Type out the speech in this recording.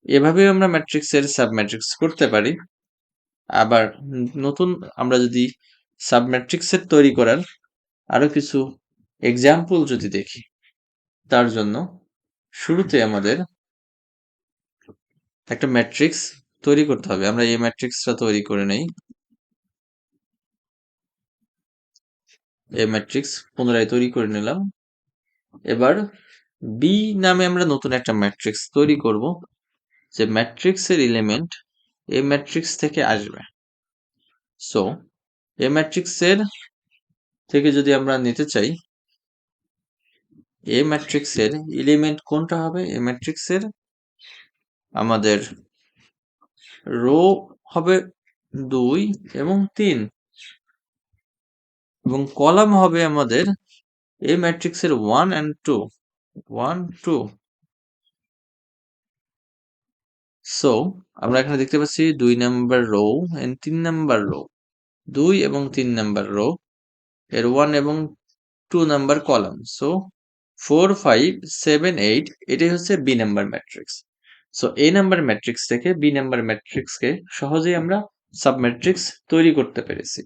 এভাবেও আমরা ম্যাট্রিক্সের সাবম্যাট্রিক্স করতে পারি। আবার নতুন আমরা যদি সাবম্যাট্রিক্সের তৈরি করার আরো কিছু এক্সাম্পল যদি দেখি, তার জন্য শুরুতে আমাদের একটা ম্যাট্রিক্স তৈরি করতে হবে। আমরা এই ম্যাট্রিক্সটা তৈরি করে নেই। এই ম্যাট্রিক্স পুনরায় তৈরি করে নিলাম। এবার বি নামে আমরা নতুন একটা ম্যাট্রিক্স তৈরি করব, যে ম্যাট্রিক্সের এলিমেন্ট এই ম্যাট্রিক্স থেকে আসবে। সো এই ম্যাট্রিক্সের থেকে যদি আমরা নিতে চাই, এই ম্যাট্রিক্সের এলিমেন্ট কোনটা হবে? এই ম্যাট্রিক্সের আমাদের রো হবে 2 এবং 3 এবং কলাম হবে আমাদের এই ম্যাট্রিক্সের 1 and 2 1 2। সো আমরা এখানে দেখতে পাচ্ছি 2 number row and 3 number row, 2 এবং 3 নাম্বার রো এর 1 এবং 2 নাম্বার কলাম। সো 4 5 7 8 এটাই হচ্ছে বি নাম্বার ম্যাট্রিক্স। সো এই নাম্বার ম্যাট্রিক্স থেকে বি নাম্বার ম্যাট্রিক্সকে সহজেই আমরা সাবম্যাট্রিক্স তৈরি করতে পেরেছি।